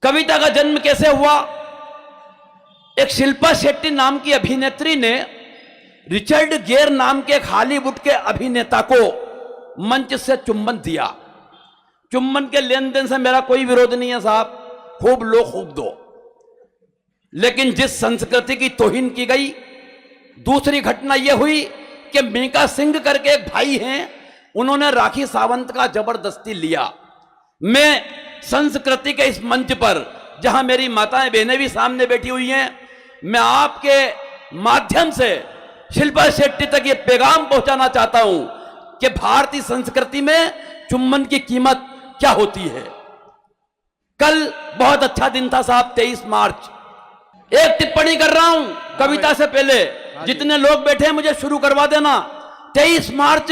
कविता का जन्म कैसे हुआ? एक शिल्पा शेट्टी नाम की अभिनेत्री ने रिचर्ड गेर नाम के एक हॉलीवुड के अभिनेता को मंच से चुंबन दिया। चुंबन के लेन देन से मेरा कोई विरोध नहीं है साहब, खूब लो खूब दो, लेकिन जिस संस्कृति की तौहीन की गई। दूसरी घटना यह हुई कि मीका सिंह करके एक भाई हैं, उन्होंने राखी सावंत का जबरदस्ती लिया। मैं संस्कृति के इस मंच पर, जहां मेरी माताएं बहनें भी सामने बैठी हुई हैं, मैं आपके माध्यम से शिल्पा शेट्टी तक ये पैगाम पहुंचाना चाहता हूं कि भारतीय संस्कृति में चुंबन की कीमत क्या होती है। कल बहुत अच्छा दिन था साहब, 23 मार्च। एक टिप्पणी कर रहा हूं कविता से पहले, जितने लोग बैठे हैं मुझे शुरू करवा देना। 23 मार्च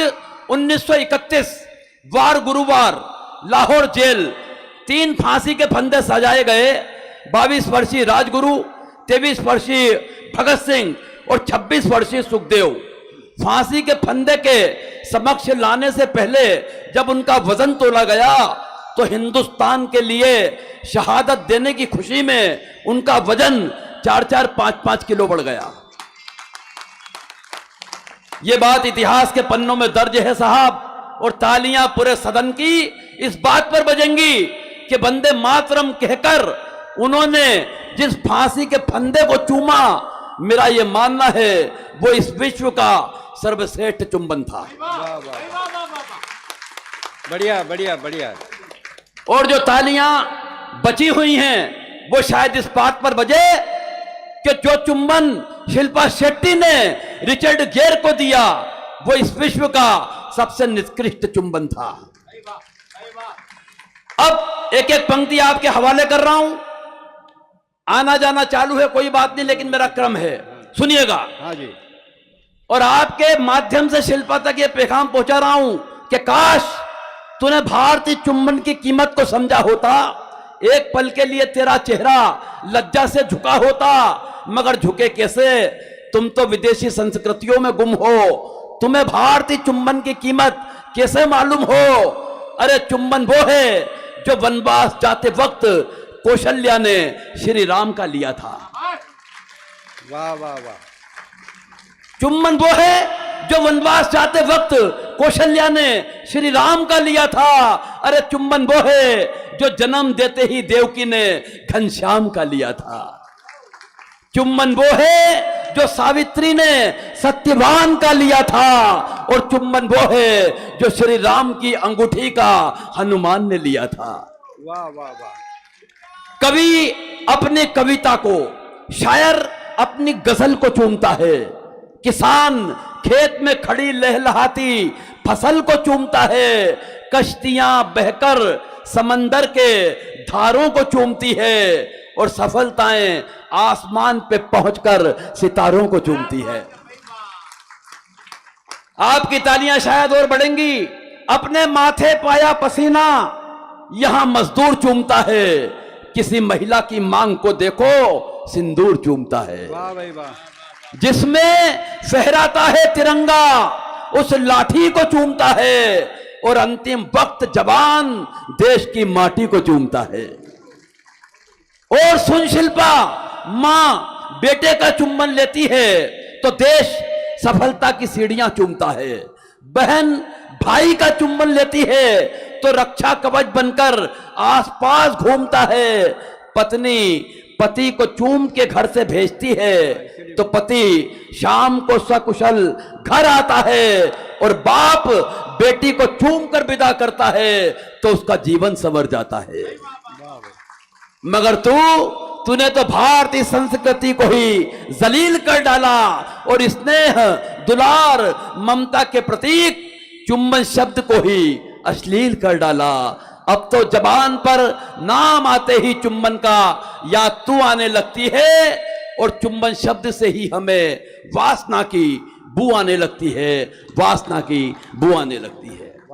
1931 वार गुरुवार, लाहौर जेल 3 फांसी के फंदे सजाए गए। 22 वर्षीय राजगुरु, 23 वर्षीय भगत सिंह और 26 वर्षीय सुखदेव। फांसी के फंदे के समक्ष लाने से पहले जब उनका वजन तोला गया तो हिंदुस्तान के लिए शहादत देने की खुशी में उनका वजन 4-4, 5-5 किलो बढ़ गया। यह बात इतिहास के पन्नों में दर्ज है साहब, और तालियां पूरे सदन की इस बात पर बजेंगी कि वंदे मातरम कहकर उन्होंने जिस फांसी के फंदे को चूमा, मेरा यह मानना है वो इस विश्व का सर्वश्रेष्ठ चुंबन था। बढ़िया बढ़िया बढ़िया। और जो तालियां बची हुई हैं वो शायद इस बात पर बजे कि जो चुंबन शिल्पा शेट्टी ने रिचर्ड गेर को दिया वो इस विश्व का सबसे निकृष्ट चुंबन था। अब एक एक पंक्ति आपके हवाले कर रहा हूं, आना जाना चालू है कोई बात नहीं, लेकिन मेरा क्रम है, सुनिएगा। हाँ जी। और आपके माध्यम से शिल्पा तक ये पैगाम पहुंचा रहा हूं कि काश तूने भारतीय चुंबन की कीमत को समझा होता, एक पल के लिए तेरा चेहरा लज्जा से झुका होता, मगर झुके कैसे? तुम तो विदेशी संस्कृतियों में गुम हो, तुम्हें भारतीय चुंबन की कीमत कैसे मालूम हो? अरे चुंबन वो है जो वनवास जाते वक्त कौशल्या ने श्री राम का लिया था। वाह वाह वाह। चुंबन वो है जो वनवास जाते वक्त कौशल्या ने श्री राम का लिया था। अरे चुंबन वो है जो जन्म देते ही देवकी ने घनश्याम का लिया था। चुंबन वो है जो सावित्री ने सत्यवान का लिया था, और चुंबन वो है जो श्री राम की अंगूठी का हनुमान ने लिया था। वाह वाह वाह। कवि अपनी कविता को, शायर अपनी गजल को चूमता है, किसान खेत में खड़ी लहलहाती फसल को चूमता है, कश्तियां बहकर समंदर के धारों को चूमती है, और सफलताएं आसमान पे पहुंचकर सितारों को चूमती है। आपकी तालियां शायद और बढ़ेंगी। अपने माथे पाया पसीना यहां मजदूर चूमता है, किसी महिला की मांग को देखो सिंदूर चूमता है। वाह भाई वाह। जिसमें फहराता है तिरंगा उस लाठी को चूमता है, और अंतिम वक्त जवान देश की माटी को चूमता है। और सुन शिल्पा, मां बेटे का चुंबन लेती है तो देश सफलता की सीढ़ियां चूमता है। बहन भाई का चुंबन लेती है तो रक्षा कवच बनकर आसपास घूमता है। पत्नी पति को चूम के घर से भेजती है तो पति शाम को सकुशल घर आता है, और बाप बेटी को चूम कर विदा करता है तो उसका जीवन संवर जाता है। मगर तूने तो भारतीय संस्कृति को ही जलील कर डाला, और स्नेह दुलार ममता के प्रतीक चुंबन शब्द को ही अश्लील कर डाला। अब तो जबान पर नाम आते ही चुंबन का याद तू आने लगती है, और चुंबन शब्द से ही हमें वासना की बू आने लगती है, वासना की बू आने लगती है।